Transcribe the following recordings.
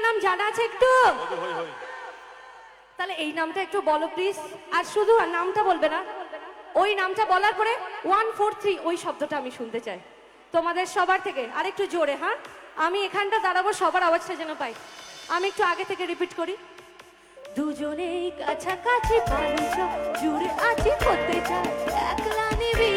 নাম জানা আছে একটু? তাহলে এই নামটা একটু বলো প্লিজ। আর শুধু নামটা বলবে না, ওই নামটা বলার পরে 1 4 3 ওই শব্দটা আমি শুনতে চাই তোমাদের সবার থেকে। আর একটু জোরে, হ্যাঁ? আমি এখানটা দাঁড়াবো, সবার আওয়াজটা যেন পাই। আমি একটু আগে থেকে রিপিট করি। দুজনেই কাছাকাছি ভালো সব জুড়ে আছি করতে চাই একলা নিবি।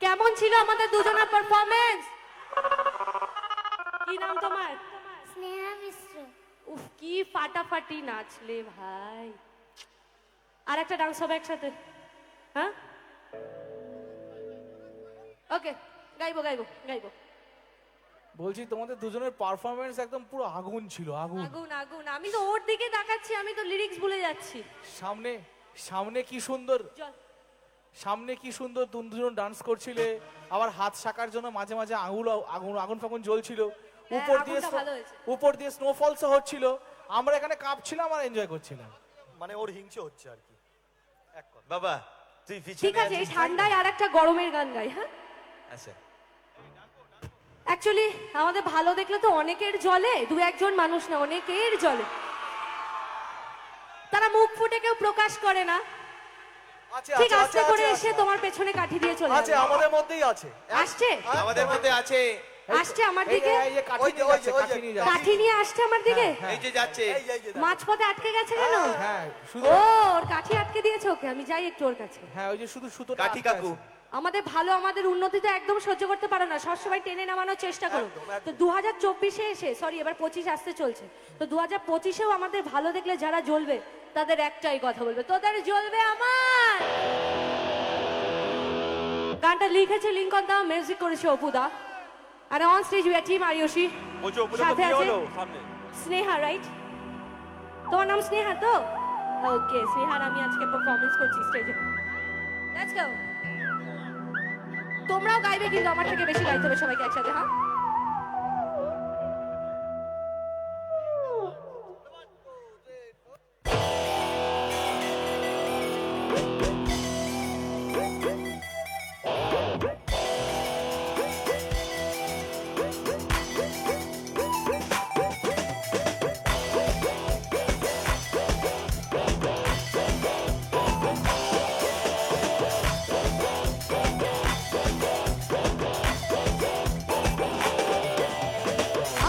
কেমন ছিল আমাদের দুজনের পারফরমেন্স? কি নাম তোমার? স্নেহা মিশ্র। উফ, কি ফাটাফাটি নাচলে ভাই। আর একটা ডান্স হবে একসাথে, হ্যাঁ? ওকে, গাইবো গাইবো গাইবো। বলছি তোমাদের দুজনের পারফরমেন্স একদম পুরো আগুন ছিল, আগুন আগুন আগুন। আমি তো ওর দিকে তাকাচ্ছি, আমি তো লিরিক্স ভুলে যাচ্ছি। সামনে সামনে কি সুন্দর, চল। সামনে কি সুন্দর দুজন ডান্স করছিলে, আবার হাত শাকার জন্য মাঝে মাঝে আঙুল আগুন আগুন ফাগুন জ্বলছিল, উপর দিয়ে আগুনটা ভালো হয়েছে। উপর দিয়ে স্নোফলসও হচ্ছিল, আমরা এখানে কাঁপছিলাম আর এনজয় করছিলাম। মানে ওর হিংসে হচ্ছে আর কি, এক কথা। বাবা তুই পিছনে ঠিক আছে এই আছিস, ঠান্ডায় আর একটা গরমের গান গাই, হ্যাঁ? আচ্ছা অ্যাকচুয়ালি আমাদের ভালো দেখলে তো অনেকের জলে, দু একজন মানুষ না, অনেকের জলে। তারা মুখ ফুটে কেউ প্রকাশ করে না, আছে ঠিক আছে আস্তে আছে করে আছে, এসে তোমার পেছনে কাঠি দিয়ে চলে আছে যাবে। আমাদের মধ্যেই আছে। আসছে আমাদের মধ্যে আছে, আসছে আমার এই দিকে, যে- এই যে কাঠি ওই যে, নিয়ে ওই যে, যাচ্ছে, ওই যে, কাঠি নিয়ে যাচ্ছে। কাঠি নিয়ে আসছে আমার দিকে। এই যে যাচ্ছে। এই যে, এই যে, মাঝপথে আটকে গেছে কেন? হ্যাঁ শুধু ও ওর কাঠি আটকে দিয়েছে ওকে, আমি যাই একটু ওর কাছে। হ্যাঁ ওই যে শুধু সুতো কাঠি কাকু আমাদের ভালো, আমাদের উন্নতি তো একদম সহ্য করতে পারো না, সবসময় টেনে নামানোর চেষ্টা করো। একদম, একদম। তো 2024-এ এসে, সরি এবার 25 আসতে চলছে, তো 2025-এও আমাদের ভালো দেখলে যারা জ্বলবে তাদের একটাই কথা বলবে, তোদের জ্বলবে আমার। গানটা লিখেছে লিঙ্কন দা, মিউজিক করেছে অপুদা, আর on stage we are team Ariyoshi, বলছো ওপরে সাথে কি আছে হলো সামনে স্নেহা, রাইট? তোমার নাম স্নেহা তো? ওকে, স্নেহার আমি আজকে পারফরমেন্স করছি স্টেজে। Let's go. তোমরাও গাইবে কিন্তু আমার থেকে বেশি গাইতে হবে সবাইকে একসাথে, হ্যাঁ?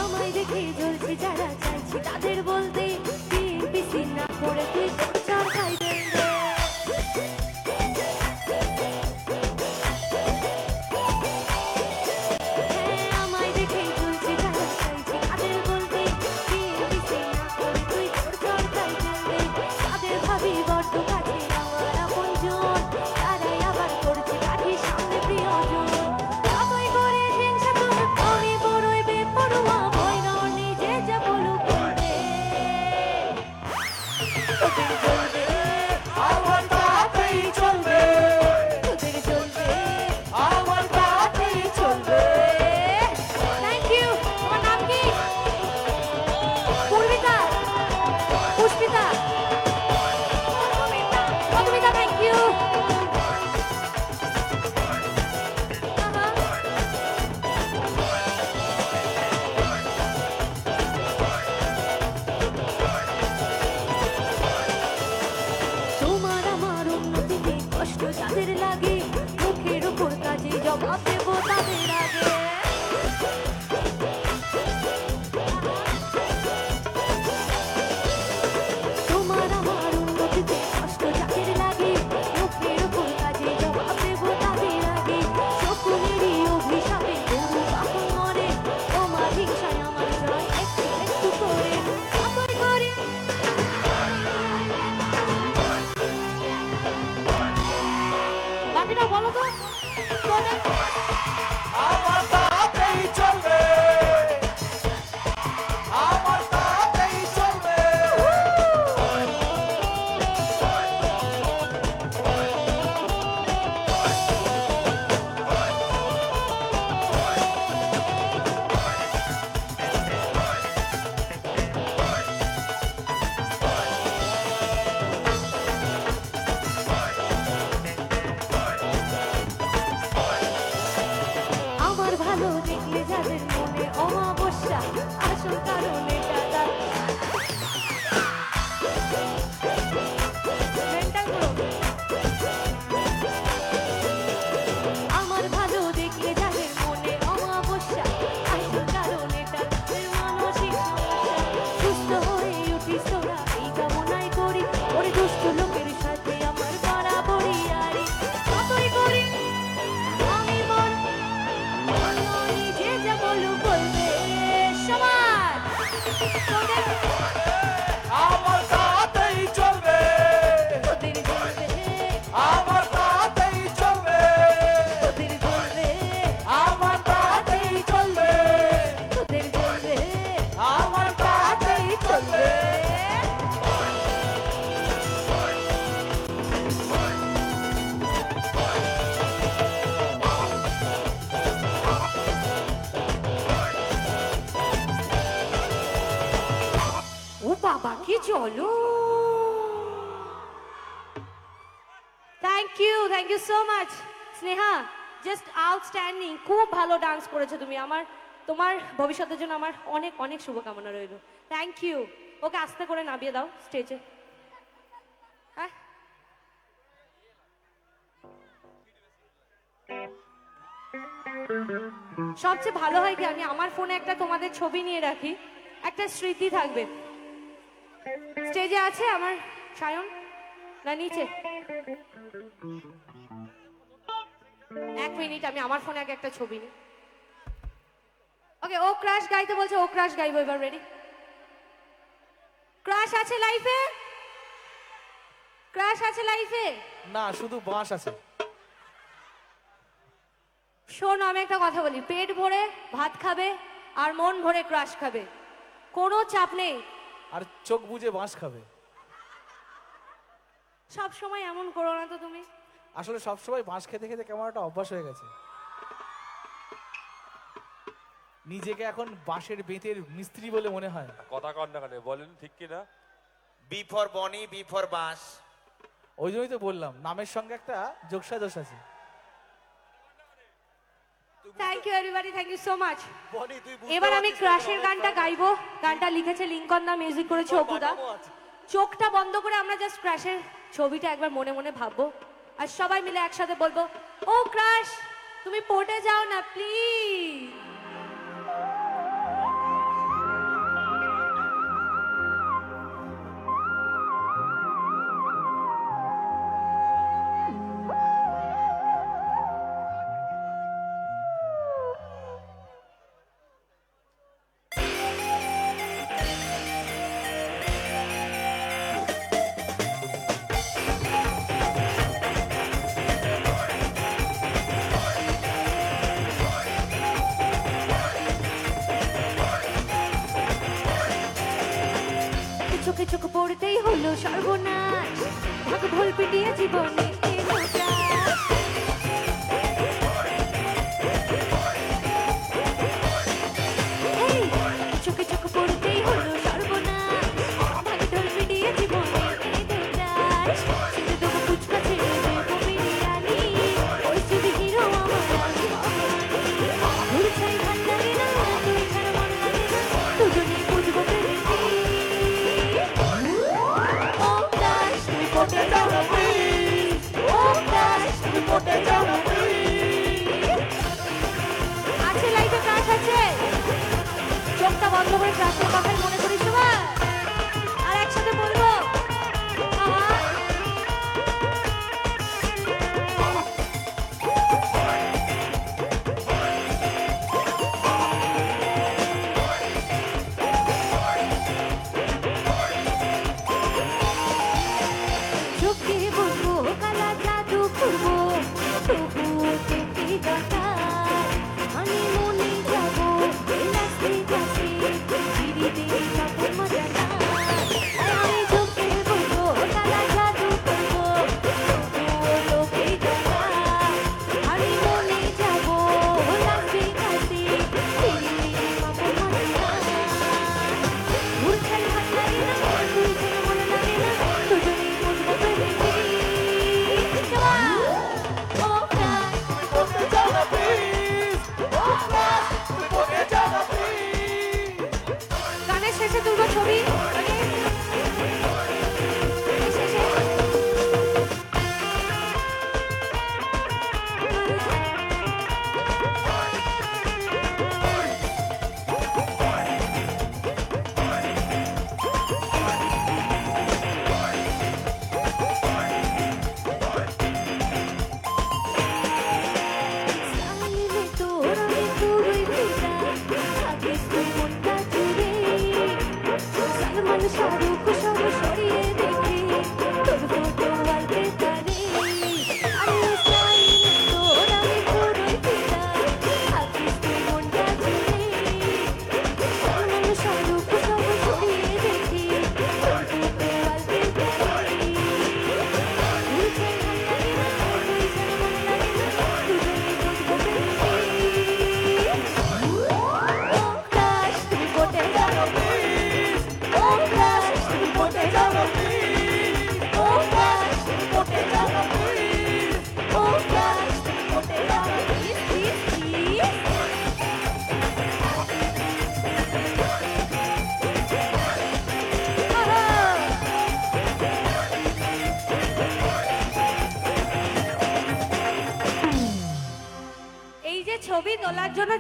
আমায় দেখে জ্বলছে যারা, চাইছি তাদের বলতে, পিসি না করে তুই চর খাইবে রে। হ্যাঁ, আমায় দেখে জ্বলছে যারা, চাইছি তাদের বলতে, পিসি না করে তুই চর খাইবে রে। তাদের ভাবি বড্ড কাছে আমার আপনজন, তারাই আবার করছে কাঠির সামনে প্রিয়জন। যতই করে হিংসা করুক, আমি বড়ই বেপরোয়া, ভয় না নিজে যা বলুক বলবে। তোদের জ্বলবে, আমার তাতেই চলবে, তোদের জ্বলবে, আমার তাতেই চলবে। Thank you. তোমার নাম কি? Purbita, Pushpita, Madhumita, thank you. তোমার আমার উন্নতিতে কষ্ট যাদের লাগে, মুখের উপর কাজে জবাব দেবো তাদের আগে। তোমার আমার উন্নতিতে কষ্ট যাদের লাগে, মুখের উপর কাজে জবাব দেবো তাদের আগে। শকুনেরই অভিশাপে গরু কখন মরে, তোমার হিংসায় আমার জয় একটু একটু করে, যতই করে। বাকিটা বলো তো। আমার তাতেই চলবে, আমার তাতেই চলবে। আমার ভালো দেখলে যাদের মনে অমাবস্যা, আসল কারণ এটা তার মেন্টাল প্রবলেম। আমার ভালো দেখলে যাদের মনে অমাবস্যা, আসল কারণ এটা তাদের মানসিক সমস্যা। সুস্থ হয়ে উঠিস তোরা এই কামনাই করি, ওরে দুষ্ট লোকের সাথে আমার বরাবরই আরে। যতই করি আমি মন, নিজে যা বলু বলবে সবার। তোদের আমার তাতেই চলবে, তোদের জ্বলবে, আমার তাতেই চলবে, তোদের জ্বলবে, আমার তাতেই চলবে, তোদের জ্বলবে, আমার তাতেই চলবে। ও বাবা কি চলো। Thank you. Thank you so much Sneha, just outstanding, খুব ভালো ডান্স করেছো তুমি। তোমার ভবিষ্যতের জন্য আমার অনেক অনেক শুভকামনা রইল। Thank you. ওকে আস্তে করে নামিয়ে দাও স্টেজে। হ্যাঁ, সবচেয়ে ভালো হয় কি আমি আমার ফোনে একটা তোমাদের ছবি নিয়ে রাখি, একটা স্মৃতি থাকবে। স্টেজে আছে আমার সায়ন না নিচে? এক মিনিট, আমি আমার ফোনে আগে একটা ছবি নিই। ওকে, ও ক্রাশ গাইতে বলছে, ও ক্রাশ গাইবো এবার। রেডি? ক্রাশ আছে লাইফে? ক্রাশ আছে লাইফে? না, শুধু বাঁশ আছে। শোনো, আমি একটা কথা বলি, পেট ভরে ভাত খাবে আর মন ভরে ক্রাশ খাবে, কোনো চাপ নেই। আর চোখ বুজে বাঁশ খাবে। সব সময় এমন করো না তো তুমি। আসলে সবসময় বাঁশ খেতে খেতে কেমন একটা অভ্যাস হয়ে গেছে। নিজেকে এখন বাঁশের বেতের মিস্ত্রি বলে মনে হয়। কথা কন না কেন বলেন, ঠিক কি না? বি ফর বনি, বি ফর বাঁশ। ওই জন্যই তো বললাম নামের সঙ্গে একটা যোগসাজশ আছে। Thank you everybody, thank you so much. Boni তুই বুঝতে এবার আমি পারছিস না ক্রাশের কেন গানটা অনেক গাইবো। গানটা লিখেছে লিঙ্কন দা, মিউজিক করেছে অপুদা। বাটামও আছে। চোখটা বন্ধ করে আমরা জাস্ট ক্রাশের ছবিটা একবার মনে মনে ভাববো, আর সবাই মিলে একসাথে বলবো, ও ক্রাশ তুমি পড়ে যাও না প্লিজ। চোখে চোখ পড়তেই হলো সর্বনাশ, ভাগ ভুল পিটিয়ে জীবনে এলো ত্রাস। এই, চোখে চোখ পড়তেই হলো সর্বনাশ, ভাগ ঢোল পিটিয়ে জীবনে এলো ত্রাস। ছেড়ে দেবো ফুচকা, ছেড়ে দেবো বিরিয়ানি, ওই শুধু হিরো আমার ভুল চাই ভাল লাগে না, তুই ছাড়া মন লাগে না, দুজনে বুঝবো প্রেমী। ও ক্রাশ তুমি পড়ে যাও না প্লিজ, ও ক্রাশ তুমি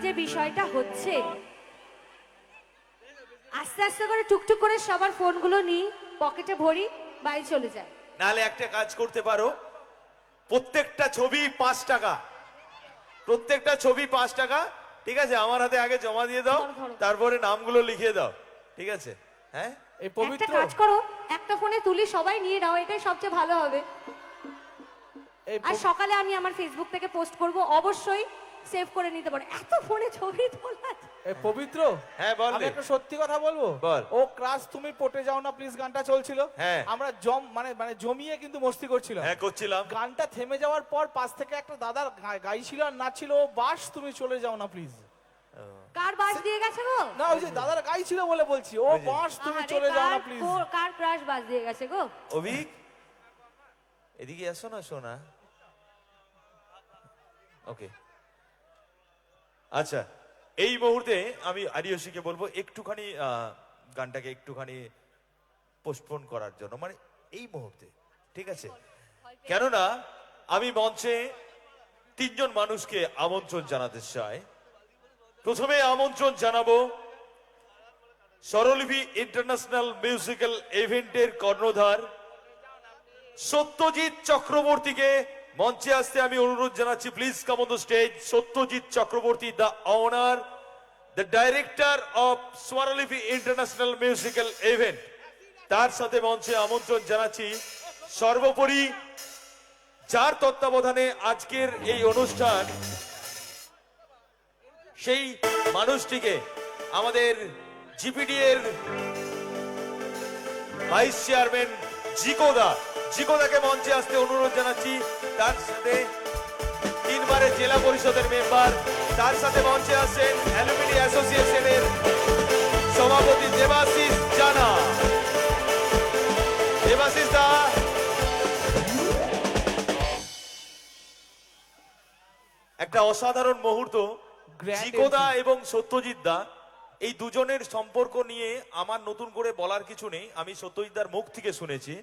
যে বিষয়টা হচ্ছে, আস্তে আস্তে করে টুকটুক করে সবার ফোনগুলো নিই, পকেটে ভরি, বাড়ি চলে যায়। নাহলে একটা কাজ করতে পারো, প্রত্যেকটা ছবি 5 টাকা, প্রত্যেকটা ছবি 5 টাকা, ঠিক আছে? আমার হাতে আগে জমা দিয়ে দাও, ধরো, ধরো। তারপরে নামগুলো লিখে দাও, ঠিক আছে? হ্যাঁ, এই একটা পবিত্র কাজ করো, একটা ফোনে তুলি, সবাই নিয়ে নাও, এটাই সবচেয়ে ভালো হবে। এই আর সকালে আমি আমার ফেসবুক থেকে পোস্ট করব, অবশ্যই সেভ করে নিতে পারো। এত ফোনে ছবি তোলা এই পবিত্র, হ্যাঁ, বল আমি রে। একটা সত্যি কথা বলবো। বল। ও ক্রাশ তুমি পটে যাও না প্লিজ গানটা চলছিল, হ্যাঁ। আমরা মানে জমিয়ে কিন্তু মস্তি করছিলাম। হ্যাঁ করছিলাম। গানটা থেমে যাওয়ার পর পাশ থেকে একটা দাদার গাইছিল আর নাচছিল, ও বাস তুমি চলে যাও না প্লিজ। কার বাস দিয়ে গেছে গো? না ওই যে দাদার গাইছিল বলে বলছি, ও বাস তুমি আহারে, চলে যাও না কার- প্লিজ। কার ক্রাশ বাস দিয়ে গেছে গো? অভিক, এদিকে আসো না সোনা। ওকে, আচ্ছা, এই মুহূর্তে আমি আরিয়সীকে বলবো একটুখানি গানটাকে একটুখানি পোস্টপোন করার জন্য, মানে এই মুহূর্তে, ঠিক আছে? কেননা আমি মঞ্চে 3 জন মানুষকে আমন্ত্রণ জানাতে চাই। প্রথমে আমন্ত্রণ জানাবো স্বরলিপি ইন্টারন্যাশনাল মিউজিক্যাল ইভেন্টের কর্ণধার সত্যজিৎ চক্রবর্তীকে মঞ্চে আসতে আমি অনুরোধ জানাচ্ছি। Please come on the stage. Satyajit Chakraborty, the honour, the director of Swaralipi international musical event, তার সাথে মঞ্চে আমন্ত্রণ জানাচ্ছি। সর্বোপরি যার তত্ত্বাবধানে আজকের এই অনুষ্ঠান, সেই মানুষটিকে, আমাদের জিপিডি এর ভাইস চেয়ারম্যান জিকোদাকে মঞ্চে আসতে অনুরোধ জানাচ্ছি। তার সাথে 3 বারের জেলা পরিষদের মেম্বার, তার সাথে মঞ্চে আসছেন অ্যালুমিনি অ্যাসোসিয়েশনের সভাপতি দেবাশিস জানা। দেবাশিস দা, একটা অসাধারণ মুহূর্ত। Grand জিকোদা entry। এবং সত্যজিৎ দা, এই দুজনের সম্পর্ক নিয়ে আমার নতুন করে বলার কিছু নেই, আমি সত্যজিৎ দার মুখ থেকে শুনেছি।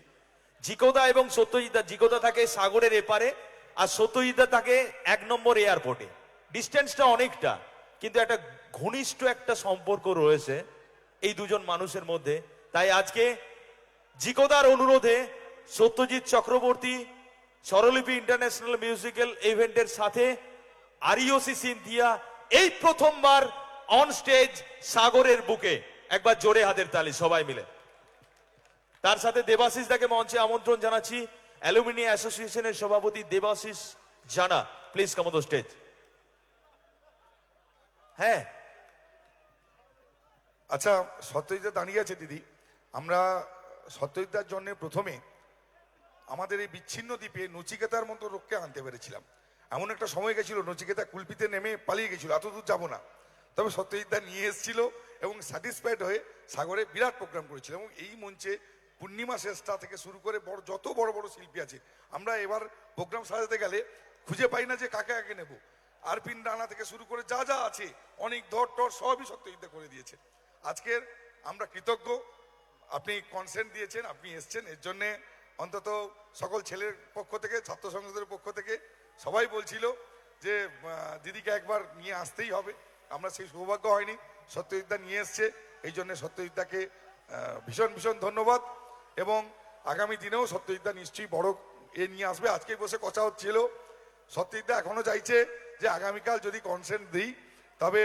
জিকোদা এবং সত্যজিৎ দা, জিকোদা থাকে সাগরের এপারে আর সত্যজিৎ দা থাকে 1 নম্বর এয়ারপোর্টে। ডিস্টেন্সটা অনেকটা, কিন্তু একটা ঘনিষ্ঠ একটা সম্পর্ক রয়েছে এই দুজন মানুষের মধ্যে। তাই আজকে জিকোদার অনুরোধে সত্যজিৎ চক্রবর্তী স্বরলিপি ইন্টারন্যাশনাল মিউজিক্যাল ইভেন্টের সাথে আরিওসি সিনথিয়া এই প্রথমবার অন স্টেজ সাগরের বুকে। একবার জোরে হাতের তালি সবাই মিলে। তার সাথে দেবাশিস দাকে মঞ্চে আমন্ত্রণ জানাচ্ছি। অ্যালুমিনি অ্যাসোসিয়েশনের সভাপতি Debashis Jana, please come on the stage. হ্যাঁ, আচ্ছা, সত্যজিৎ দাঁড়িয়ে আছে দিদি। আমরা সত্যজিৎদার জন্য প্রথমে আমাদের এই বিচ্ছিন্ন দ্বীপে নচিকেতার মতো লোককে আনতে পেরেছিলাম। এমন একটা সময় গেছিল নচিকেতা কুলপিতে নেমে পালিয়ে গেছিল, এত দূর যাবো না। তবে সত্যজিৎদা নিয়ে এসেছিল এবং স্যাটিসফাইড হয়ে সাগরে বিরাট প্রোগ্রাম করেছিল। এবং এই মঞ্চে পূর্ণিমা শ্রেষ্ঠা থেকে শুরু করে যত বড় বড় শিল্পী আছে, আমরা এবার প্রোগ্রাম সাজাতে গেলে খুঁজে পাই না যে কাকে কাকে নেব। আরপিন রানা থেকে শুরু করে যা যা আছে, অনেক ধর টর সবই সত্যজিৎদা করে দিয়েছে। আজকের আমরা কৃতজ্ঞ, আপনি কনসেন্ট দিয়েছেন, আপনি এসছেন, এর জন্যে অন্তত সকল ছেলের পক্ষ থেকে, ছাত্র সংসদের পক্ষ থেকে সবাই বলছিল যে দিদিকে একবার নিয়ে আসতেই হবে। আমরা সেই সৌভাগ্য হয়নি, সত্যজিৎদা নিয়ে এসছে, এই জন্য সত্যজিৎদাকে ভীষণ ভীষণ ধন্যবাদ। এবং আগামী দিনেও সত্যজিৎদা নিশ্চয়ই বড় এ নিয়ে আসবে। আজকেই বসে কথা হচ্ছিল, সত্যজিৎদা এখনো চাইছে যে আগামীকাল যদি কনসেন্ট দিই তবে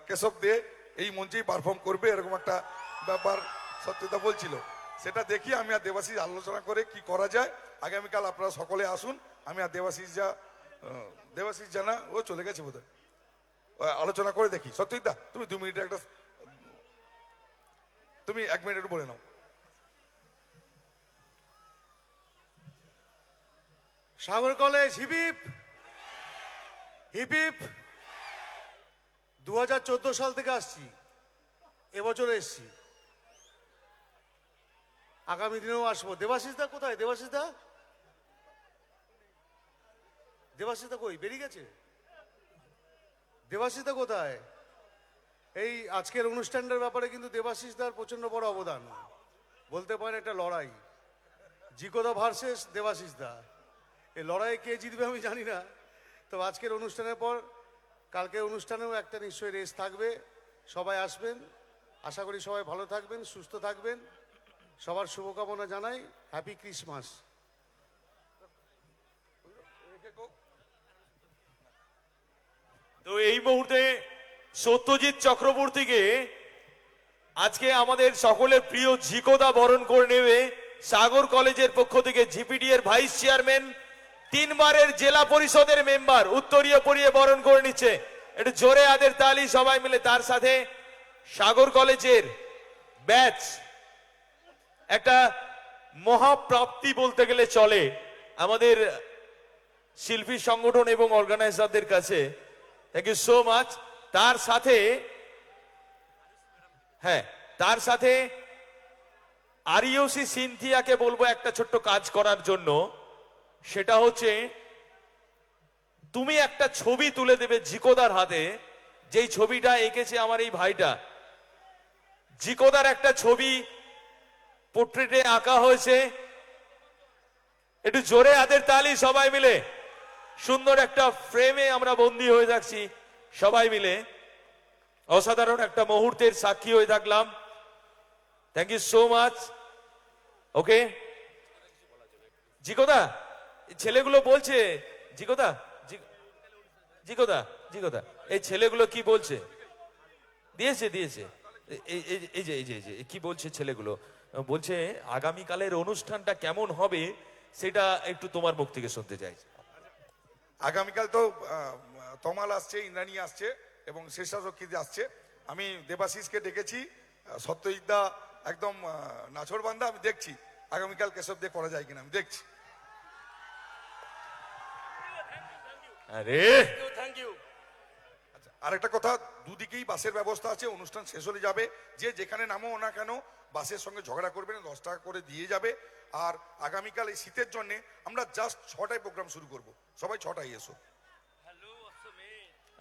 কেশব দে এই মঞ্চেই পারফর্ম করবে, এরকম একটা ব্যাপার সত্যজিৎদা বলছিল। সেটা দেখি আমি আর দেবাশিস আলোচনা করে কি করা যায়। আগামীকাল আপনারা সকলে আসুন। আমি আর দেবাশিস জানা, ও চলে গেছে বোধহয়, আলোচনা করে দেখি। সত্যজিৎদা তুমি 2 মিনিটে একটা, তুমি 1 মিনিট একটু বলে নাও। সাগর কলেজ হিপিপ হিপিপ। 2014 সাল থেকে আসছি, এবছর এসছি, আগামী দিনেও আসবো। দেবাশিস দা কোথায়? দেবাশিস দা কই? বেরিয়ে গেছে? দেবাশিস দা কোথায়? এই আজকের অনুষ্ঠানটার ব্যাপারে কিন্তু দেবাশিস দার প্রচন্ড বড় অবদান, বলতে পারেন একটা লড়াই, জিকোদা ভার্সেস দেবাশিস দা। এই লড়াইয়ে কে জিতবে আমি জানি না, তবে আজকের অনুষ্ঠানের পর কালকে অনুষ্ঠানেও একটা নিশ্চয়ই রেস থাকবে, সবাই আসবেন। আশা করি সবাই ভালো থাকবেন, সুস্থ থাকবেন। সবার শুভকামনা জানাই। Happy Christmas. তো এই মুহূর্তে সত্যজিৎ চক্রবর্তীকে আজকে আমাদের সকলের প্রিয় ঝিকোদা বরণ করে নেবে সাগর কলেজের পক্ষ থেকে। জিপিডি এর ভাইস চেয়ারম্যান, 3 বারের জেলা পরিষদের মেম্বার, উত্তরীয় পরিয়ে বরণ করে নিচ্ছে। একটু জোরে আদের তালি সবাই মিলে। তার সাথে সাগর কলেজের ব্যাচ, একটা মহাপ্রাপ্তি বলতে গেলে চলে আমাদের শিল্পী সংগঠন এবং অর্গানাইজারদের কাছে। Thank you so much. তার সাথে তার সাথে আরিওসি সিনথিয়াকে বলবো একটা ছোট্ট কাজ করার জন্য। সেটা হচ্ছে তুমি একটা ছবি তুলে দেবে জিকোদার হাতে, যেই ছবিটা এঁকেছে আমার এই ভাইটা। জিকোদার একটা ছবি পোর্ট্রেটে আঁকা হয়েছে। একটু জোরে হাতের তালি সবাই মিলে। সুন্দর একটা ফ্রেমে আমরা বন্দী হয়ে যাচ্ছি সবাই মিলে। অসাধারণ একটা মুহূর্তের সাক্ষী হয়ে থাকলাম। Thank you so much. Okay জিকোদা, ছেলেগুলো বলছে, জিকোদা জিকোদা জিকোদা এই ছেলেগুলো কি বলছে? দিয়েছে দিয়েছে এই যে কি বলছে ছেলেগুলো? বলছে আগামীকালের অনুষ্ঠানটা কেমন হবে সেটা একটু তোমার মুখ থেকে শুনতে চাই। আগামীকাল তো তমাল আসছে, ইন্দ্রাণী আসছে এবং শেষারক্ষী আসছে। আমি দেবাশিসকে ডেকেছি। সত্যজিৎদা একদম নাছর বান্দা। আমি দেখছি আগামীকাল কেশব দিয়ে করা যায় কিনা, আমি দেখছি। আরে আচ্ছা, আরেকটা কথা, দুদিকেই বাসের ব্যবস্থা আছে। অনুষ্ঠান শেষ হলে যাবে, যে যেখানে নামো না কেন বাসের সঙ্গে ঝগড়া করবে না, 10 টাকা করে দিয়ে যাবে। আর আগামীকাল এই শীতের জন্য আমরা জাস্ট 6টায় প্রোগ্রাম শুরু করব। সবাই 6টায় এসো।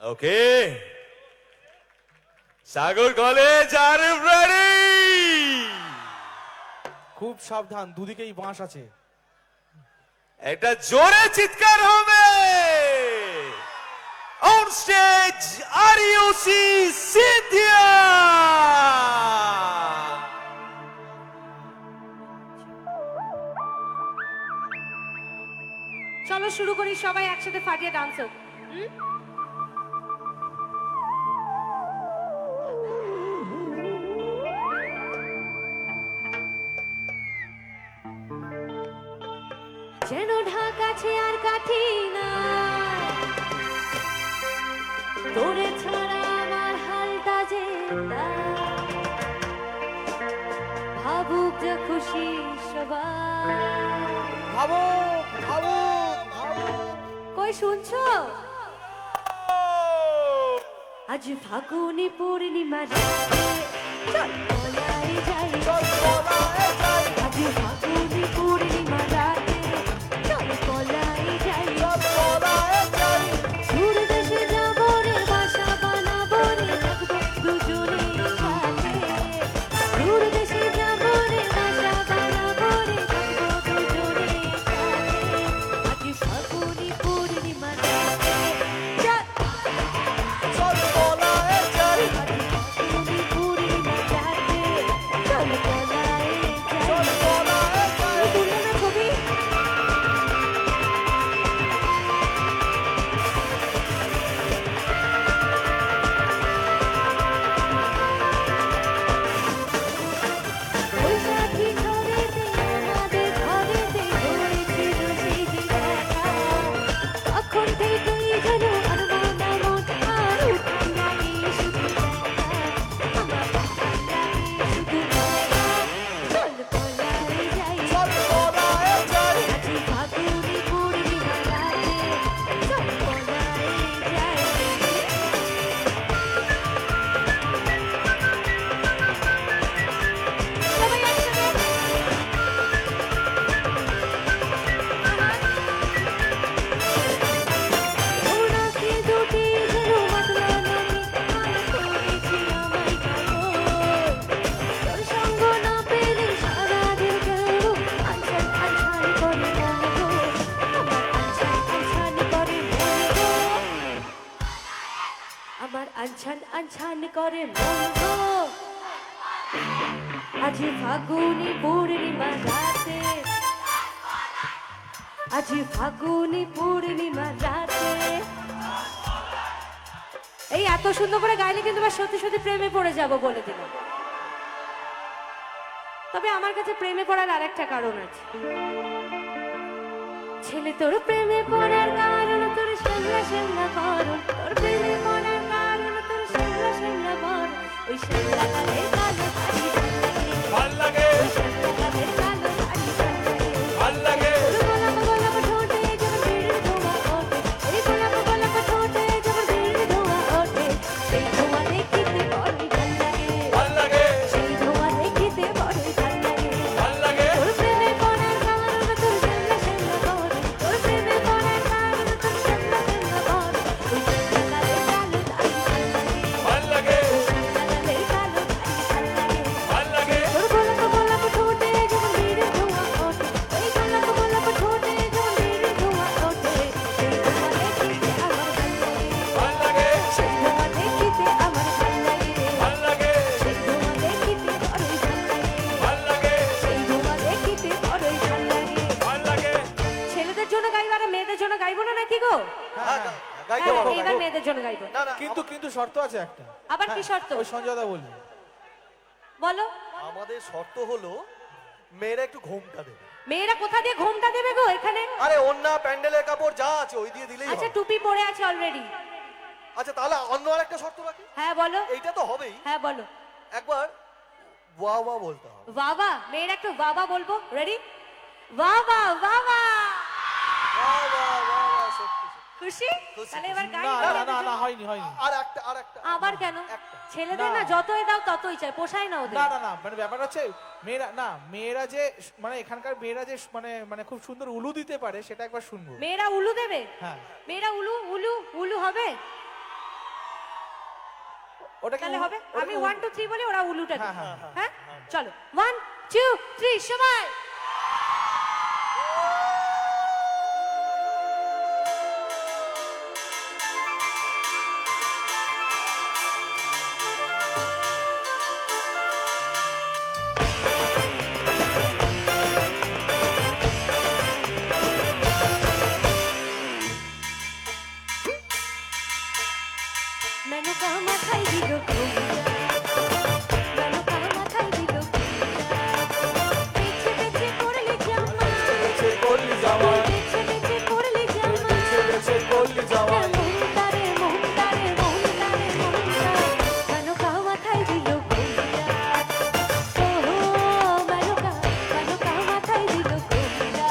ওকে, সাগর কলেজ আর রেডি। খুব সাবধান, দুদিকেই বাঁশ আছে। এটা জোরে চিৎকার হবে। On stage Ariyoshi Synthia. চলো শুরু করি, সবাই একসাথে ফাটিয়ে ডান্স হোক। যেন ঢাকাছে আর কাঠি না, তোরে ছাড়া আমার হালটা যে ভাবুক যে খুশি সবাই। ভাবো ভাবো ভাবো। কই শুনছো? আজ ফাগুনি পূর্ণিমা রাতে চল পলাই যাই, আজ ফাগুনি পূর্ণিমা রাতে চল পলাই যাই, দূর দেশে যাবো রে, বাসা বানাবো রে, থাকবো দুজনে সাথে। দূর দেশে যাবো রে, বাসা বানাবো রে, থাকবো দুজনে সাথে। আজ ফাগুনি পূর্ণিমা রাতে চল ফাগুনি পূর্ণিমা রাতে চল পলাই যাই। করে মন্দ আজি ফাগুনি পূর্ণিমা রাতে আজি ফাগুনি পূর্ণিমা রাতে এই এত সুন্দর করে গাইলে কিন্তু এবার সত্যি সত্যি প্রেমে পড়ে যাব বলে দিলাম। তবে আমার কাছে প্রেমে পড়ার আরেকটা কারণ আছে। ছেলে তোর প্রেমে পড়ার কারণ তোর শ্যামলা শ্যামলা করণ, তোর প্রেমে পড়ার কারণ তোর শ্যামলা শ্যামলা করণ। ওই শ্যামলা কালের কালো শাড়ি ভাল লাগে ওই শ্যামলা কালের কালো শাড়ি ভাল লাগে তোর গোলাপ গোলাপ ঠোঁটে যখন বিড়ির ধোঁয়া ওঠে, এই গোলাপ গোলাপ ঠোঁটে যখন বিড়ির ধোঁয়া ওঠে, সেই ধোঁয়া দেখিতে বড়ই ভাল লাগে, ভাল লাগে সেই ধোঁয়া দেখিতে বড়ই ভাল লাগে। ভাল লাগে তোর প্রেমে পড়ার কারণ তোর শ্যামলা শ্যামলা করণ, তোর প্রেমে পড়ার কারণ তোর শ্যামলা শ্যামলা করণ। ওই শ্যামলা কালের কালো শাড়ি ভাল লাগে, ভাল লাগে শ্যামলা কালের কালো শাড়ি ভাল লাগে। ভাল লাগে তোর গোলাপ গোলাপ ঠোঁটে যখন বিড়ির ধোঁয়া ওঠে, ওই গোলাপ গোলাপ ঠোঁটে যখন বিড়ির ধোঁয়া ওঠে, সেই ধোঁয়া দেখিতে আমার ভাল লাগে, ভাল লাগে সেই ধোঁয়া দেখিতে আমার ভাল লাগে, ভাল লাগে সেই ধোঁয়া দেখিতে বড়ই ভাল লাগে, ভাল লাগে সেই ধোঁয়া দেখিতে বড়ই ভাল লাগে। ভাল লাগে ছেলেদের জন্য গাইবো আর মেয়েদের জন্য গাইবো না নাকি গো? গাইতে হ্যাঁ, পারো, এবার গাইতে। মেয়েদের জন্য গাইবো। কিন্তু শর্ত আছে একটা। আবার কি শর্ত? ওই সঞ্জয়দা বলবে। বলো। আমাদের শর্ত হলো মেয়েরা একটু ঘোমটা দেবে। মেয়েরা কোথা দিয়ে ঘোমটা দেবে গো এখানে? আরে ওন্না প্যান্ডেলের কাপড় যা আছে ওই দিয়ে দিলেই আচ্ছা হবে। টুপি পরে আছে অলরেডি। আচ্ছা তাহলে অন্য আরেকটা শর্ত রাখি। হ্যাঁ বলো। এইটা তো হবেই, হ্যাঁ বলো। একবার ওয়া ওয়া বলতে হবে। বাবা, মেয়েরা একটু বাবা বলবো। রেডি? বাবা বাবা। ওয়া ওয়া ওয়া ওয়া, সত্যি সত্যি। খুশি? তাহলে এবার গাই। না না না না হয়নি হয়নি। আর একটা আবার কেন? একটা। ছেলেদের না। না যতই দাও ততই চাই, পোষায় না ওদের। না না না মানে ব্যাপার হচ্ছে মেয়েরা না মেয়েরা যে মানে এখানকার মেয়েরা যে মানে মানে খুব সুন্দর উলু দিতে পারে সেটা একবার শুনবো। মেয়েরা উলু দেবে? হ্যাঁ মেয়েরা উলু উলু উলু হবে? ওটা কি তাহলে হবে? ওটা আমি কি 1 2 3 বলি, ওরা উলুটা হ্যাঁ, দেবে। হ্যাঁ, হ্যাঁ চলো 1 2 3 সবাই। মেনকা মাথায় দিল ঘুমটা, মেনকা মাথায় দিল ঘুমটা, পিছে পিছে করলি জামা, সে করলি জামা পিছে পিছে করলি জামা, সে করলি জামা মনটা রে মনটা রে মনটা রে মনটা, মেনকা মাথায় দিল ঘুমটা, ও মেনকা মেনকা মাথায় দিল ঘুমটা।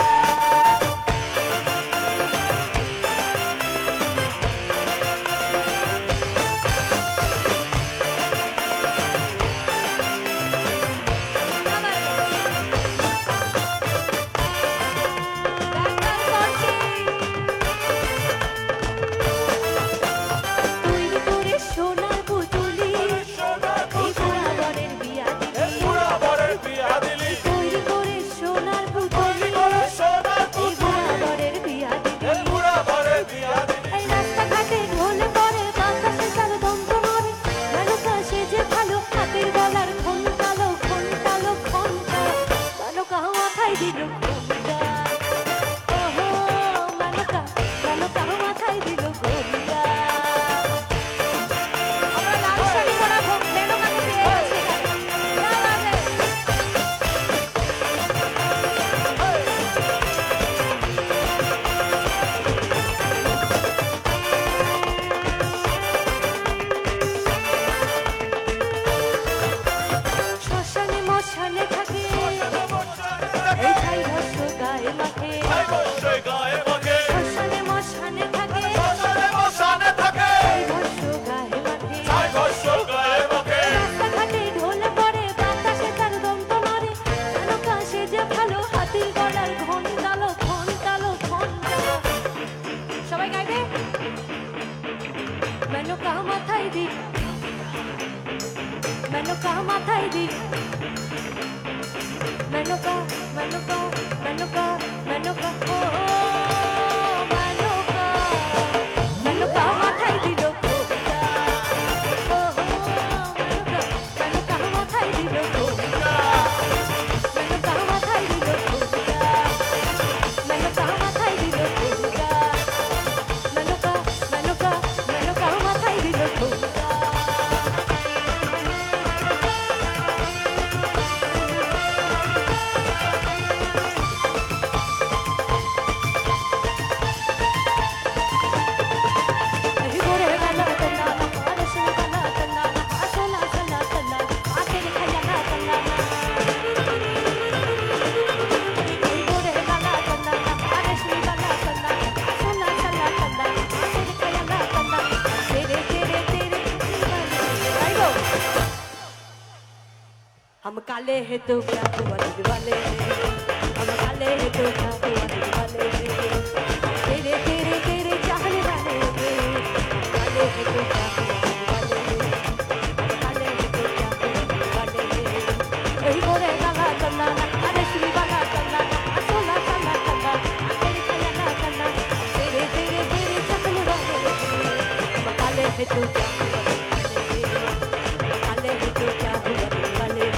তৈরি করে সোনার পুতুলি, এই বুড়া বরের বিয়া দিলি। পুরা বরের বিয়া দিলি তৈরি করে সোনার পুতুলি, করে সোনার এই বুড়া বরের বিয়া দিলি। পুরা বরের বিয়া দিলি এই রাস্তাঘাটে ঢোলে পরে বাতাসে তার দন্ত নড়ে, মেনকা সেজে ভালো হাতের গলার ঘন্টালো ঘন্টালো ঘন্টা, মেনকা মাথায় দিল ঘোমটা, ওহো মেনকা মেনকা মাথায় দিল ঘোমটা। আমরা লাল শাড়ি পরা মেনকাকে পেয়ে গেছি এখানে। না বাজে। শ্মশানে মশানে থাকে এই ছাই ভস্য গায়ে মাখে, গায়ে মাখে শ্মশানে মশানে থাকে মশানে থাকে এই ভস্য গায়ে মাখে। ঘর্ষ গায়ে মাখে রাস্তাঘাটে ঢোলে পড়ে বাতাসে তার দন্ত নড়ে, মেনকা সেজে ভালো হাতির গলার ঘন্টালো ঘন্টালো ঘন্টা। সবাই গাইবে? মেনকা মাথায় দি, মেনকা মাথায় দি, মেনকা মেনকা মেনকা মেনকা ও মেনকা মেনকা মাথায় দিল ঘোমটা, ও हम काले हैं तो क्या हुआ दिलवाले, हम काले हैं तो क्या हुआ दिलवाले, तेरे तेरे तेरे चाहने वाले, काले हैं तो क्या हुआ दिलवाले, हम काले हैं तो क्या हुआ दिलवाले, यही बोले गाला चलना ना, अरे श्री गाला चलना ना, असोला चलना चलना, तेरे चलना चलना, तेरे तेरे तेरे चाहने वाले, हम काले हैं तो क्या हुआ दिलवाले, काले हैं तो क्या हुआ दिलवाले,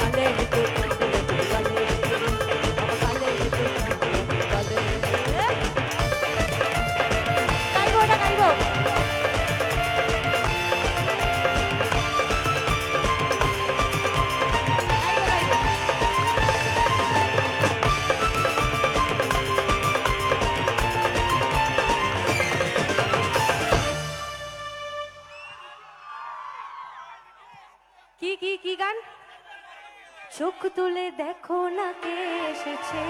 काले हैं तो क्या हुआ दिलवाले, काले हैं तो क्या हुआ दिलवाले। गाइबो ना गाइबो। गाइबो गाइबो। কি গান? চোখ তুলে দেখো না কে এসেছে,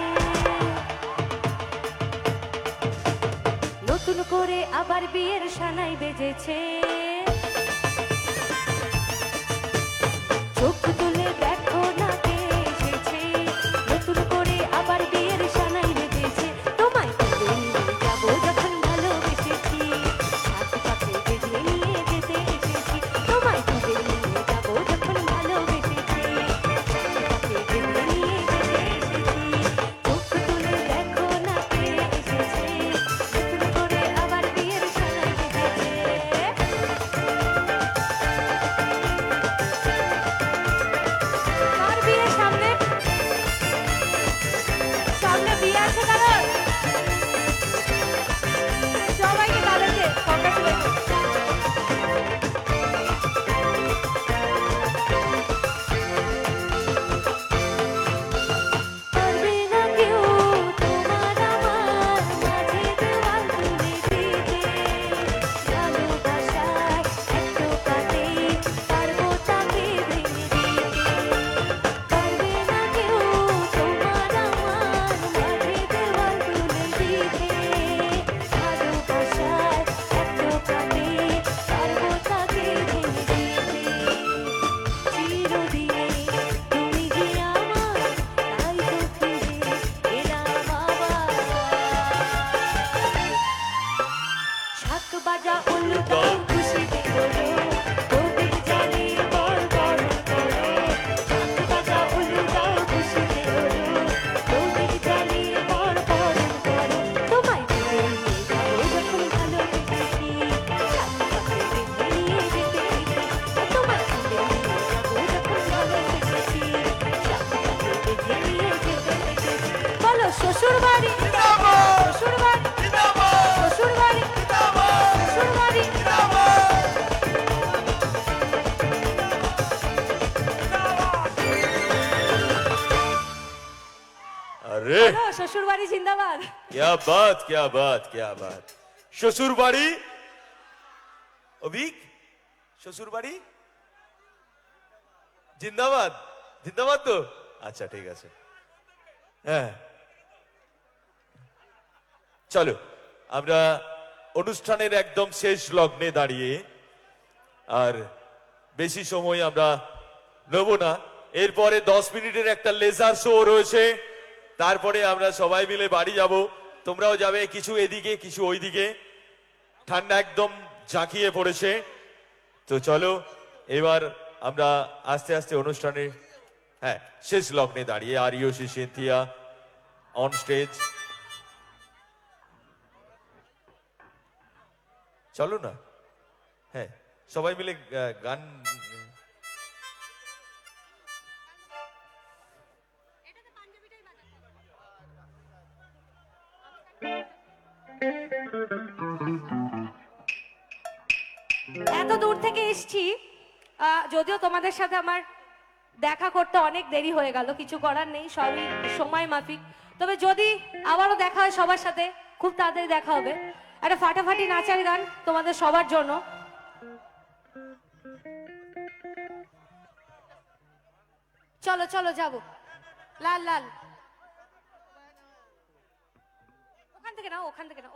নতুন করে আবার বিয়ের সানাই বেজেছে, চোখ তুলে দেখো না কে এসেছে, নতুন করে আবার বিয়ের সানাই বেজেছে, তোমায় তুলে নিয়ে যাবো যখন ভালোবেসেছি, সাত পাকে বেঁধে নিয়ে যেতে এসেছি, তোমায় তুলে নিয়ে যাবো যখন ভালোবেসেছি, সাত পাকে বেঁধে নিয়ে যেতে এসেছি, চোখ তুলে দেখো না কে এসেছে, নতুন করে আবার বিয়ের সানাই বেজেছে। কার বিয়ে সামনে? সামনে বিয়ে আছে কারোর? সবাইকে তাদেরকে কংগ্রাচুলেশন। পারবে না কেউ তোমার আমার মাঝে দেওয়াল তুলে দিতে, ভালোবাসায় একটু কাটে পারবো তাকে ভেঙে দিতে, পারবে না কেউ তোমার আমার মাঝে দেওয়াল তুলে দিতে, ভালোবাসায় একটু কাটে পারবো তাকে ভেঙে দিতে, চিরদিনে তুমি যে আমার, তাই তো ফিরে এলাম আবার, শাক বাজা উল্টাও খুশিতে করো, তোদের জানি বড় বড় করো, শাক বাজা উল্টাও খুশিতে করো, তোদের জানি বড় বড় করো, তোমায় তুলে নিয়ে যাবো যখন ভালোবেসেছি, সাত পাকে বেঁধে নিয়ে যেতে এসেছি, তোমায় তুলে নিয়ে যাবো যখন ভালোবেসেছি, সাত পাকে বেঁধে নিয়ে যেতে এসেছি। বলো শ্বশুর বাড়ি, শ্বশুর বাড়ি, শ্বশুর বাড়ি, শ্বশুর বাড়ি। अरे বলো শ্বশুর বাড়ি জিন্দাবাদ। क्या बात, क्या बात, क्या बात। শ্বশুর বাড়ি অভিক, শ্বশুর বাড়ি জিন্দাবাদ, জিন্দাবাদ তো, আচ্ছা ঠিক আছে। হ্যাঁ চলো আমরা অনুষ্ঠানের একদম শেষ লগ্নে দাঁড়িয়ে আর বেশি সময় আমরা নেব না, এরপরে 10 মিনিটের একটা লেজার শো রয়েছে, তারপরে আমরা সবাই মিলে বাড়ি যাব, তোমরাও যাবে, কিছু এদিকে কিছু ওইদিকে, ঠান্ডা একদম ঝাঁকিয়ে পড়েছে। তো চলো এবার আমরা আস্তে আস্তে অনুষ্ঠানে হ্যাঁ শেষ লগ্নে দাঁড়িয়ে আর ইউসি সিনথিয়া অন স্টেজ, চলো না, হ্যাঁ সবাই মিলে গান। এত দূর থেকে এসছি, যদিও তোমাদের সাথে আমার দেখা করতে অনেক দেরি হয়ে গেল, কিছু করার নেই, সবই সময় মাফিক, তবে যদি আবারও দেখা হয় সবার সাথে খুব তাড়াতাড়ি দেখা হবে। একটা ফাটাফাটি নাচার গান তোমাদের সবার জন্য। চলো চলো যাবো, লাল লাল ওখান থেকে না, ওখান থেকে না,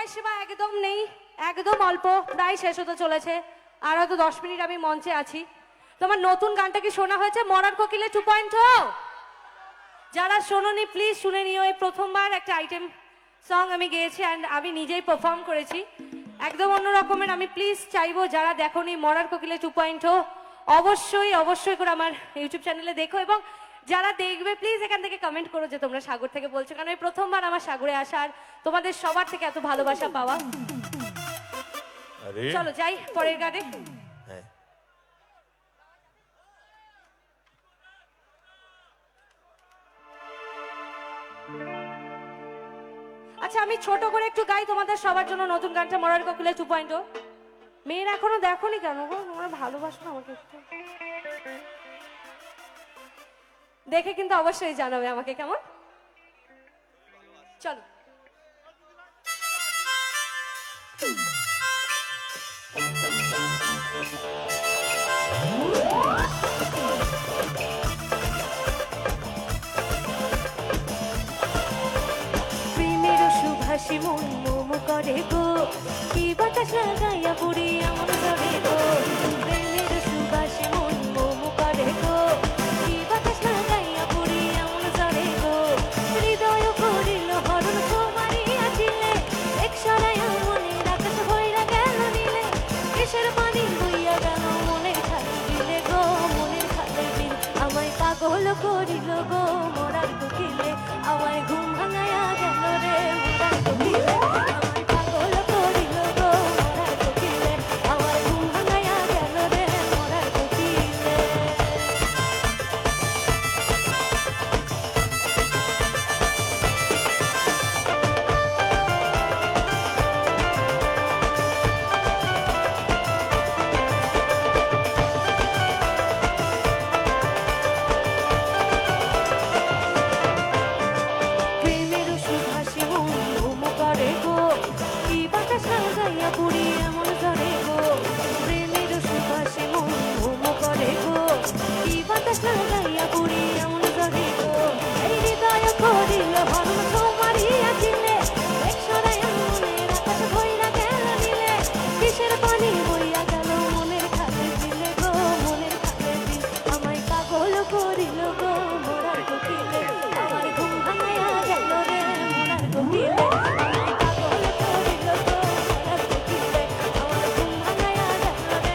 সময় সীমা একদম নেই, একদম অল্প, প্রায় শেষ হতে চলেছে। আর হয়তো 10 মিনিট আমি মঞ্চে আছি। তোমার নতুন গানটা কি শোনা হয়েছে, মরার কোকিলে 2.0? যারা শোনোনি প্লিজ শুনে নিও। এই প্রথমবার একটা আইটেম সং আমি গেয়েছি অ্যান্ড আমি নিজেই পারফর্ম করেছি, একদম অন্য রকমের। আমি প্লিজ চাইবো যারা দেখোনি মরার কোকিলে 2.0, অবশ্যই অবশ্যই করে আমার ইউটিউব চ্যানেলে দেখো, এবং যারা দেখবে প্লিজ এখান থেকে কমেন্ট করো যে তোমরা সাগর থেকে বলছো, কারণ এই প্রথমবার আমার সাগরে আসার, তোমাদের সবার থেকে এত ভালোবাসা পাওয়া। আরে চলো যাই পরের গানে। হ্যাঁ আচ্ছা আমি ছোট করে একটু গাই তোমাদের সবার জন্য নতুন গানটা মরার কোকিলে 2.0। মেয়েরা এখনো দেখোনি কেন গো? তোমরা ভালোবাসো না আমাকে একটু? দেখে কিন্তু অবশ্যই জানাবে আমাকে কেমন। চলো। প্রেমের সুভাষী মন মোম করে গো, কি বাতাস লাগাইয়া পুরি এমন করে গো। প্রেমের সুভাষী মন মোম করে গো, কি বাতাস লাগাইয়া পুরি এমন করে গো। হৃদয় করিল হরণ তোমারিয়া ছিলে, এক সরাইয়া মনের আকাশ ভৈরা গেল নীলে। কিসের পানি বইয়া গেল মনের খালি বিলে গো, মনের খালি বিল। আমায় পাগল করিল গো মরার কোকিলে, আমায় ঘুম ভাঙাইয়া গেল রে মরার কোকিলে। আমায় পাগল করিল গো মরার কোকিলে, আমায় ঘুম ভাঙাইয়া গেল রে মরার কোকিলে। প্রেমের সুভাষী মন মোম করে গো, কি বাতাস লাগাইয়া পুরি এমন করে গো। প্রেমের সুভাষী মন মোম করে গো, কি বাতাস লাগাইয়া পুরি এমন করে গো। এই হৃদয় করিল হরণ তোমারিয়া ছিলে, এক সরাইয়া মনের আকাশ ভৈরা গেল নীলে। কিসের পানি বইয়া গেল মনের খালে বিলে গো, মনের খালে বিল। আমায় পাগল করিল গো মরার কোকিলে, আমার ঘুম ভাঙাইয়া গেল রে মরার কোকিলে। আমায় পাগল করিল গো মরার কোকিলে, আমার ঘুম ভাঙাইয়া গেল রে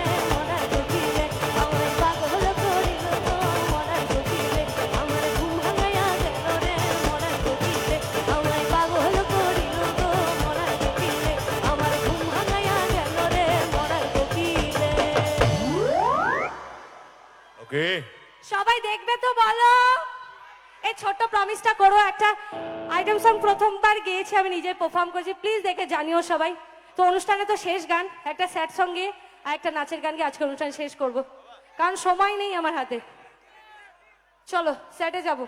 মরার কোকিলে। আমায় পাগল করিল গো মরার কোকিলে, আমার ঘুম ভাঙাইয়া গেল রে মরার কোকিলে। আমায় পাগল করিল গো মরার কোকিলে, আমার ঘুম ভাঙাইয়া গেল রে মরার কোকিলে। ওকে সবাই দেখবে তো বলো? এই ছোট্ট প্রমিসটা করো, একটা আইটেম সং প্রথমবার গেয়েছি আমি, নিজে পারফর্ম করেছি, প্লিজ দেখে জানিও সবাই। তো অনুষ্ঠানে তো শেষ গান, একটা স্যাড সং গিয়ে আর একটা নাচের গান গিয়ে আজকে অনুষ্ঠান শেষ করব, কারণ সময় নেই আমার হাতে। চলো স্যাডে যাব।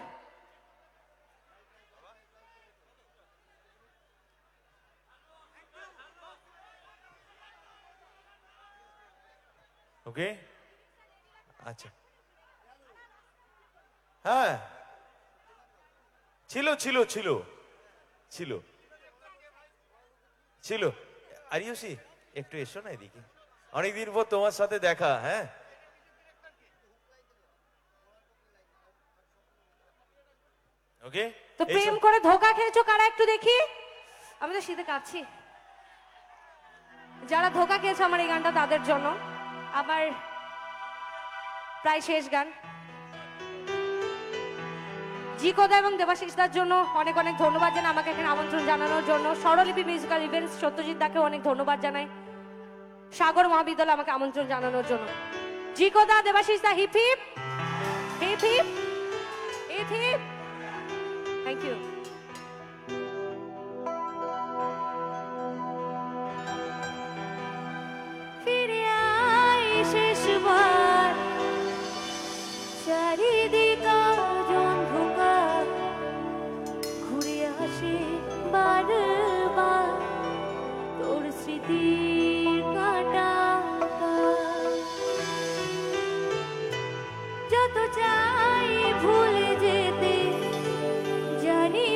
ওকে আচ্ছা হ্যাঁ ছিল ছিল ছিল ছিল ছিল আরিয়সি একটু এসো না এদিকে, অনেকদিন পর তোমার সাথে দেখা। হ্যাঁ ওকে তো প্রেম করে ধোকা খেয়েছো কারা একটু দেখি? আমি তো শীতে কাঁপছি। যারা ধোকা খেয়েছে আমার এই গানটা তাদের জন্য, আমার প্রায় শেষ গান। জিকোদা এবং দেবাশিসদার জন্য অনেক অনেক ধন্যবাদ জানাই আমাকে এখানে আমন্ত্রণ জানানোর জন্য। স্বরলিপি মিউজিক্যাল ইভেন্টস সত্যজিৎ দাকে অনেক ধন্যবাদ জানাই, সাগর মহাবিদ্যালয় আমাকে আমন্ত্রণ জানানোর জন্য। জিকোদা, দেবাশিসদা, hip hip hip hip hip hip. Thank you. ফিরে আয় শেষবার, চারিদিক আজ অন্ধকার, ঘুরে আসে বারবার তোর স্মৃতির কাটা। যত চাই ভুলে যেতে জানি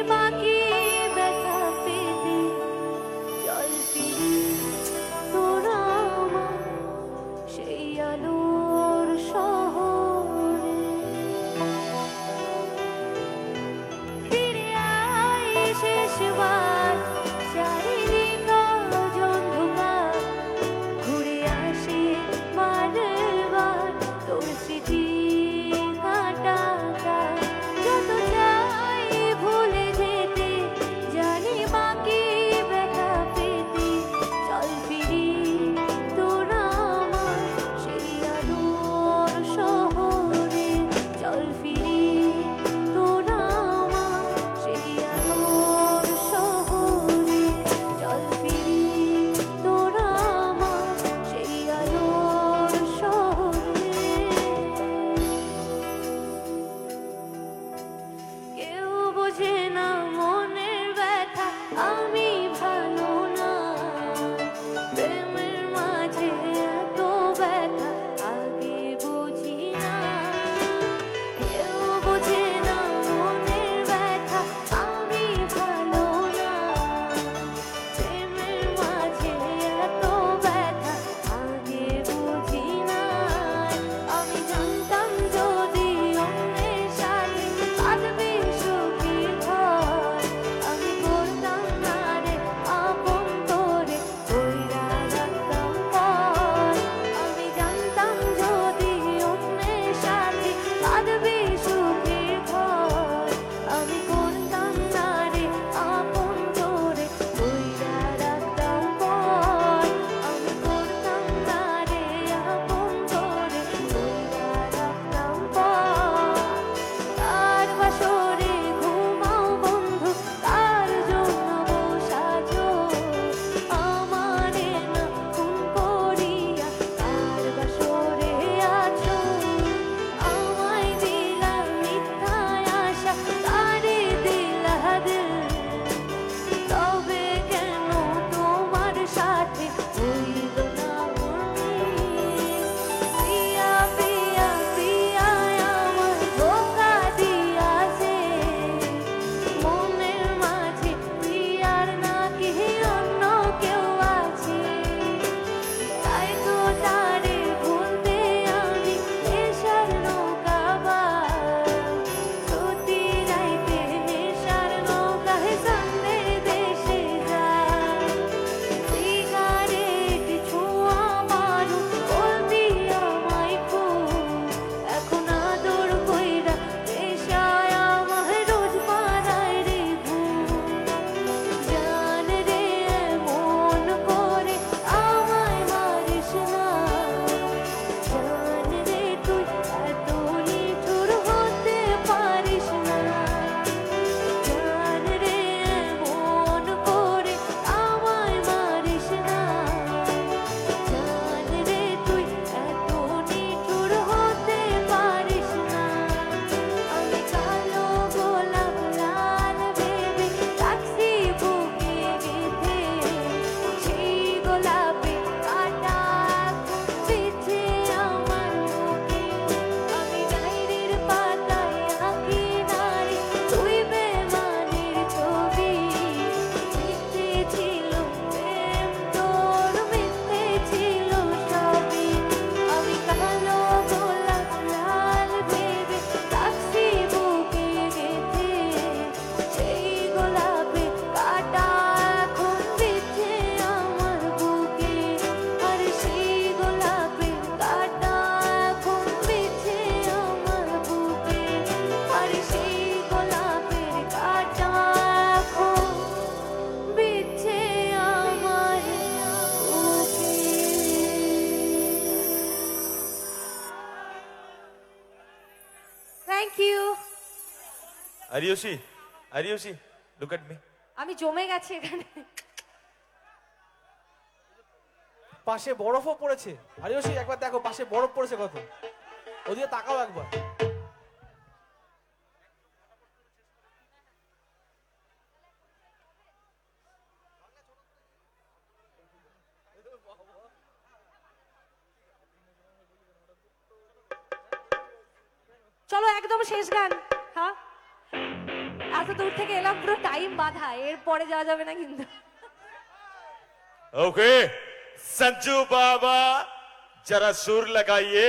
আরিয়সি লুক এট মি। আমি জমে গেছি এখানে। পাশে বরফও পড়েছে। আরিয়সী একবার দেখো পাশে বরফ পড়েছে কত, ওদিকে তাকাও একবার। চলো একদম শেষ গান। হ্যাঁ, এত দূর থেকে এলাম, পুরো টাইম বাঁধা, এরপরে যাওয়া যাবে না কিন্তু। ओके संजू बाबा जरा सुर लगाइए।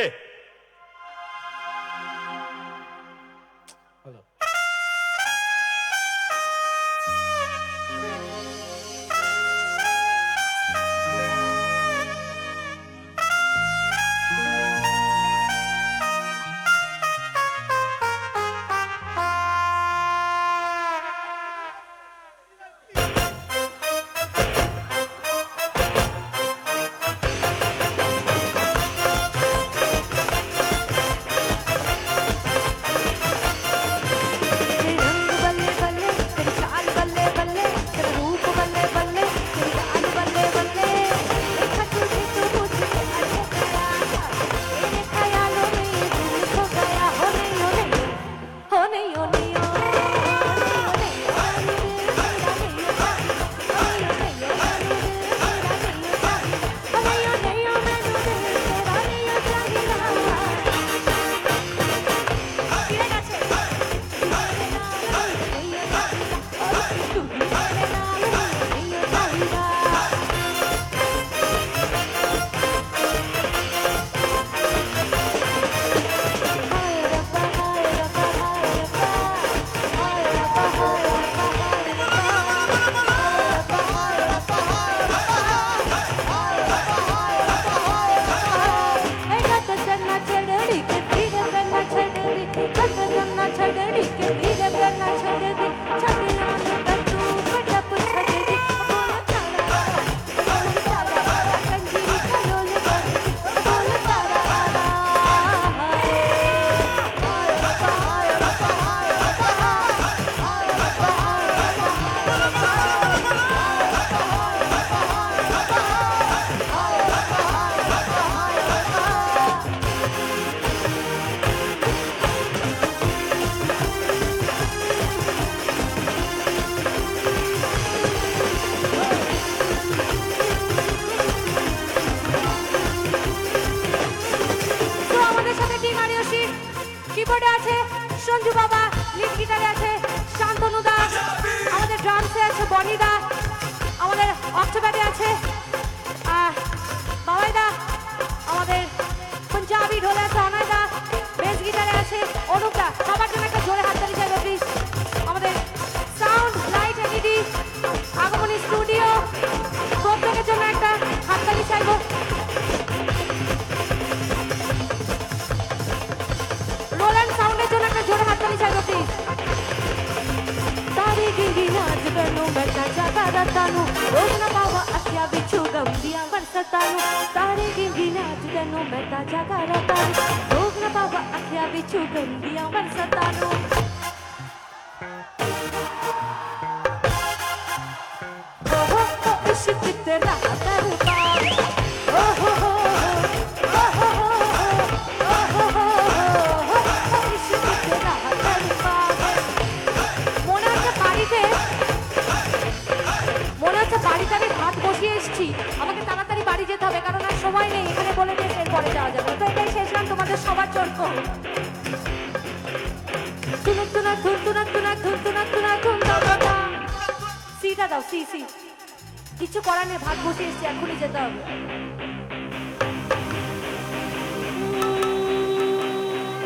কিবোর্ডে আছে সঞ্জু বাবা, লিড গিটারে আছে শান্তনু দাস, আমাদের ড্রামসে আছে বনি দা, আমাদের অক্টোব্যাটে আছে বাবাই দা, আমাদের পাঞ্জাবি ঢোলে আছে অনয় দা, বেস গিটারে আছে অনুপ দা। সবার জন্য একটা জোরে হাততালি চাইবো প্লিজ। আমাদের সাউন্ড লাইট এলইডি আগমনী স্টুডিও প্রত্যেকের জন্য একটা হাততালি চাইবো। রোল্যান্ড সাউন্ডের জন্য একটা জোরে হাততালি চাইবো প্লিজ। तारे गिरी नाच बनो बैठा जाता रतानु रोजना बाबा अस्या बिच्छू गंदिया बरसतानु तारे गिरी नाच बनो बैठा जाता रतानु रोजना बाबा अस्या बिच्छू गंदिया बरसतानु ओ हो इश्क तेरा तरफा ओ हो इश्क तेरा तरफा। মনে হচ্ছে বাড়িতে আমি ভাত বসিয়ে এসেছি, আমাকে তাড়াতাড়ি বাড়ি যেতে হবে, কারণ আর সময় নেই। এখানে বলে দিয়েছে এরপরে যাওয়া যাবে, তো এটাই শেষ গান তোমাদের সবার জন্য। তুনুক তুনাক ধুন তুনাক তুনাক ধুন তুনাক তুনাক ধুন দাও, সিটা দাও, সি সি। কিছু করার নেই, ভাত বসিয়ে এসেছি, এখনই যেতে হবে।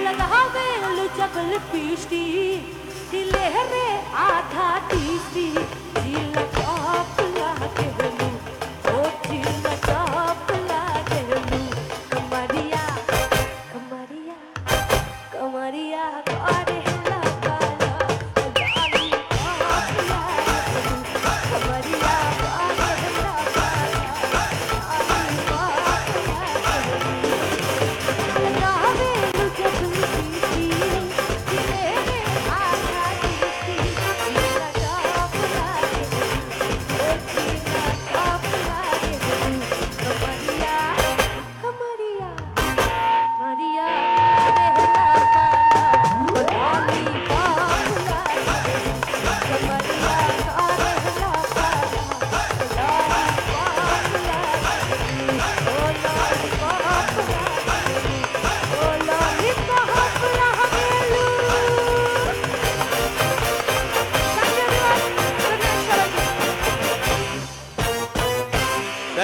लगावे जबल पीष्टी दिले रे आधा तीसरी जिला कापला कहलू ओ जिला कापला कहलू कमरिया कमरिया कमरिया करे लगाला गाली कापला कहलू कमरिया करे लगाला गाली कापला कहलू लगावे जबल पीष्टी दिले रे आधा तीसरी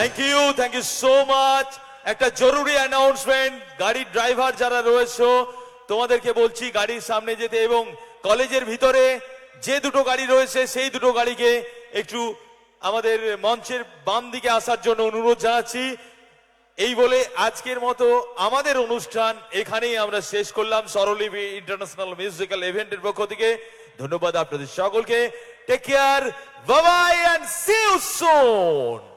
থ্যাংক ইউ সো মাচ। একটা জরুরি অ্যানাউন্সমেন্ট, গাড়ির ড্রাইভার যারা রয়েছে তোমাদেরকে বলছি গাড়ির সামনে যেতে, এবং কলেজের ভিতরে যে দুটো গাড়ি রয়েছে সেই দুটো গাড়িকে একটু আমাদের মঞ্চের বাম দিকে আসার জন্য অনুরোধ জানাচ্ছি। এই বলে আজকের মতো আমাদের অনুষ্ঠান এখানেই আমরা শেষ করলাম স্বরলিপি ইন্টারন্যাশনাল মিউজিক্যাল ইভেন্টের পক্ষ থেকে। ধন্যবাদ আপনাদের সকলকে। Take care, bye bye and see you soon.